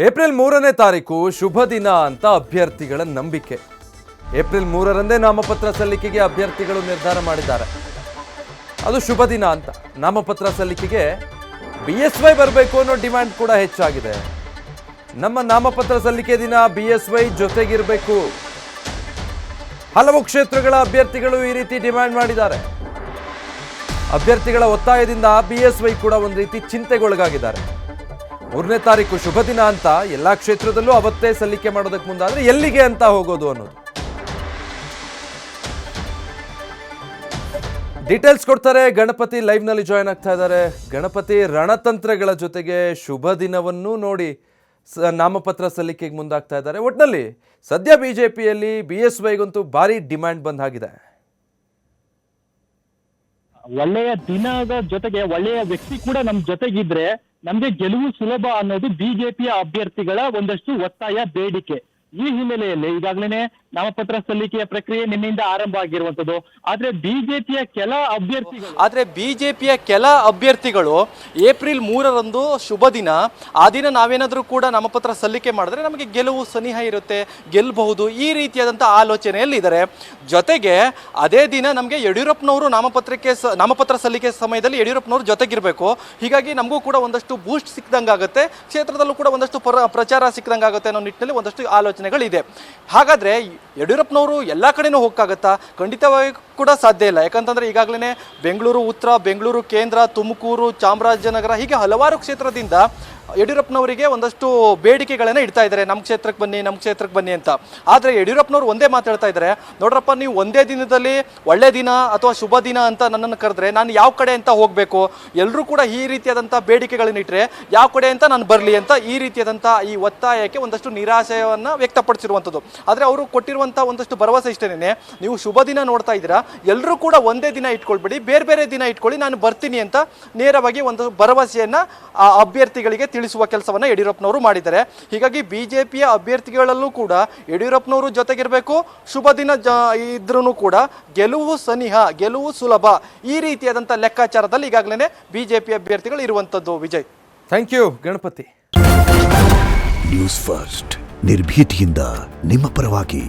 April 3ನೇ ತಾರೀಕು ಶುಭ ದಿನ ಅಂತ ಅಭ್ಯರ್ಥಿಗಳ ನಂಬಿಕೆ. ಏಪ್ರಿಲ್ 3ರಂದೇ ನಾಮಪತ್ರ ಸಲ್ಲಿಕೆಗೆ ಅಭ್ಯರ್ಥಿಗಳು ನಿರ್ಧಾರ ಮಾಡಿದ್ದಾರೆ. ಅದು ಶುಭ ದಿನ ಅಂತ. ನಾಮಪತ್ರ ಸಲ್ಲಿಕೆಗೆ BSY ಬರಬೇಕು ಅನ್ನೋ ಡಿಮ್ಯಾಂಡ್ ಕೂಡ ಹೆಚ್ಚಾಗಿದೆ. ನಮ್ಮ ನಾಮಪತ್ರ ಸಲ್ಲಿಕೆ ದಿನ BSY ಜೊತೆಗಿರಬೇಕು. ಹಲವು ಕ್ಷೇತ್ರಗಳ ಅಭ್ಯರ್ಥಿಗಳು ಈ ರೀತಿ ಡಿಮ್ಯಾಂಡ್ ಮಾಡಿದ್ದಾರೆ. ಅಭ್ಯರ್ಥಿಗಳ ಒತ್ತಾಯದಿಂದ BSY ಕೂಡ ಒಂದು ರೀತಿ ಚಿಂತೆಗೊಳಗಾಗಿದ್ದಾರೆ. 3ನೇ ತಾರೀಕು ಶುಭ ದಿನ ಅಂತ ಎಲ್ಲಾ ಕ್ಷೇತ್ರದಲ್ಲೂ ಅವತ್ತೇ ಸಲ್ಲಿಕೆ ಮಾಡೋದಕ್ಕೆ ಮುಂದಾದ್ರೆ ಎಲ್ಲಿಗೆ ಅಂತ ಹೋಗೋದು ಅನ್ನೋದು. ಡೀಟೇಲ್ಸ್ ಕೊಡ್ತಾರೆ ಗಣಪತಿ, ಲೈವ್ ನಲ್ಲಿ ಜಾಯ್ನ್ ಆಗ್ತಾ ಇದ್ದಾರೆ. ಗಣಪತಿ, ರಣತಂತ್ರಗಳ ಜೊತೆಗೆ ಶುಭ ದಿನವನ್ನು ನೋಡಿ ನಾಮಪತ್ರ ಸಲ್ಲಿಕೆಗೆ ಮುಂದಾಗ್ತಾ ಇದ್ದಾರೆ. ಒಟ್ಟಿನಲ್ಲಿ ಸದ್ಯ ಬಿಜೆಪಿಯಲ್ಲಿ BSYಗಂತೂ ಭಾರಿ ಡಿಮ್ಯಾಂಡ್ ಬಂದ್ ಆಗಿದೆ. ಒಳ್ಳೆಯ ದಿನದ ಜೊತೆಗೆ ಒಳ್ಳೆಯ ವ್ಯಕ್ತಿ ಕೂಡ ನಮ್ ಜೊತೆಗಿದ್ರೆ ನಮ್ಗೆ ಗೆಲುವು ಸುಲಭ ಅನ್ನೋದು ಬಿಜೆಪಿಯ ಅಭ್ಯರ್ಥಿಗಳ ಒಂದಷ್ಟು ಒತ್ತಾಯ, ಬೇಡಿಕೆ. ಈ ಹಿನ್ನೆಲೆಯಲ್ಲಿ ಈಗಾಗಲೇ ನಾಮಪತ್ರ ಸಲ್ಲಿಕೆಯ ಪ್ರಕ್ರಿಯೆ ನಿನ್ನೆಯಿಂದ ಆರಂಭ ಆಗಿರುವಂತದ್ದು. ಆದ್ರೆ ಬಿಜೆಪಿಯ ಕೆಲ ಅಭ್ಯರ್ಥಿಗಳು ಏಪ್ರಿಲ್ 3ರಂದು ಶುಭ ದಿನ, ಆ ದಿನ ನಾವೇನಾದ್ರೂ ಕೂಡ ನಾಮಪತ್ರ ಸಲ್ಲಿಕೆ ಮಾಡಿದ್ರೆ ನಮಗೆ ಗೆಲುವು ಸನಿಹ ಇರುತ್ತೆ, ಗೆಲ್ಲಬಹುದು, ಈ ರೀತಿಯಾದಂಥ ಆಲೋಚನೆಯಲ್ಲಿದ್ದಾರೆ. ಜೊತೆಗೆ ಅದೇ ದಿನ ನಮಗೆ ಯಡಿಯೂರಪ್ಪನವರು ನಾಮಪತ್ರ ಸಲ್ಲಿಕೆ ಸಮಯದಲ್ಲಿ ಯಡಿಯೂರಪ್ಪನವರು ಜೊತೆಗಿರಬೇಕು. ಹೀಗಾಗಿ ನಮಗೂ ಕೂಡ ಒಂದಷ್ಟು ಬೂಸ್ಟ್ ಸಿಕ್ದಂಗಾಗುತ್ತೆ, ಕ್ಷೇತ್ರದಲ್ಲೂ ಕೂಡ ಒಂದಷ್ಟು ಪ್ರಚಾರ ಸಿಕ್ದಂಗಾಗುತ್ತೆ ಅನ್ನೋ ನಿಟ್ಟಿನಲ್ಲಿ ಒಂದಷ್ಟು ಆಲೋಚನೆಗಳಿದೆ. ಹಾಗಾದ್ರೆ ಯಡಿಯೂರಪ್ಪನವರು ಎಲ್ಲ ಕಡೆನೂ ಹೋಗಕ್ಕಾಗತ್ತಾ? ಖಂಡಿತವಾಗಿ ಕೂಡ ಸಾಧ್ಯ ಇಲ್ಲ. ಯಾಕಂತಂದ್ರೆ ಈಗಾಗಲೇ ಬೆಂಗಳೂರು ಉತ್ತರ, ಬೆಂಗಳೂರು ಕೇಂದ್ರ, ತುಮಕೂರು, ಚಾಮರಾಜನಗರ ಹೀಗೆ ಹಲವಾರು ಕ್ಷೇತ್ರದಿಂದ ಯಡಿಯೂರಪ್ಪನವರಿಗೆ ಒಂದಷ್ಟು ಬೇಡಿಕೆಗಳನ್ನು ಇಡ್ತಾ ಇದ್ದಾರೆ, ನಮ್ಮ ಕ್ಷೇತ್ರಕ್ಕೆ ಬನ್ನಿ ಅಂತ. ಆದರೆ ಯಡಿಯೂರಪ್ಪನವರು ಒಂದೇ ಮಾತಾಡ್ತಾ ಇದ್ದಾರೆ, ನೋಡ್ರಪ್ಪ, ನೀವು ಒಂದೇ ದಿನದಲ್ಲಿ ಒಳ್ಳೆ ದಿನ ಅಥವಾ ಶುಭ ದಿನ ಅಂತ ನನ್ನನ್ನು ಕರೆದ್ರೆ ನಾನು ಯಾವ ಕಡೆ ಅಂತ ಹೋಗಬೇಕು? ಎಲ್ಲರೂ ಕೂಡ ಈ ರೀತಿಯಾದಂಥ ಬೇಡಿಕೆಗಳನ್ನು ಇಟ್ಟರೆ ಯಾವ ಕಡೆ ಅಂತ ನಾನು ಬರಲಿ ಅಂತ ಈ ರೀತಿಯಾದಂಥ ಈ ಒತ್ತಾಯಕ್ಕೆ ಒಂದಷ್ಟು ನಿರಾಶೆಯನ್ನು ವ್ಯಕ್ತಪಡಿಸಿರುವಂಥದ್ದು. ಆದರೆ ಅವರು ಕೊಟ್ಟಿರುವಂಥ ಒಂದಷ್ಟು ಭರವಸೆ ಇಷ್ಟೇನೆ, ನೀವು ಶುಭ ದಿನ ನೋಡ್ತಾ ಇದ್ದೀರಾ, ಎಲ್ಲರೂ ಕೂಡ ಒಂದೇ ದಿನ ಇಟ್ಕೊಳ್ಬೇಡಿ, ಬೇರೆ ಬೇರೆ ದಿನ ಇಟ್ಕೊಳ್ಳಿ, ನಾನು ಬರ್ತೀನಿ ಅಂತ ನೇರವಾಗಿ ಒಂದು ಭರವಸೆಯನ್ನು ಆ ಅಭ್ಯರ್ಥಿಗಳಿಗೆ ತಿಳಿಸುವ ಕೆಲಸವನ್ನ ಯಡಿಯೂರಪ್ಪನವರು ಮಾಡಿದ್ದಾರೆ. ಹೀಗಾಗಿ ಬಿಜೆಪಿಯ ಅಭ್ಯರ್ಥಿಗಳಲ್ಲೂ ಕೂಡ ಯಡಿಯೂರಪ್ಪನವರು ಜೊತೆಗಿರಬೇಕು, ಶುಭ ದಿನ ಇದ್ರೂ ಕೂಡ ಗೆಲುವು ಸನಿಹ, ಗೆಲುವು ಸುಲಭ, ಈ ರೀತಿಯಾದಂಥ ಲೆಕ್ಕಾಚಾರದಲ್ಲಿ ಈಗಾಗಲೇ ಬಿಜೆಪಿ ಅಭ್ಯರ್ಥಿಗಳು ಇರುವಂತದ್ದು. Vijay, thank you Ganapathi. News First, ನಿರ್ಭೀತಿಯಿಂದ ನಿಮ್ಮ ಪರವಾಗಿ.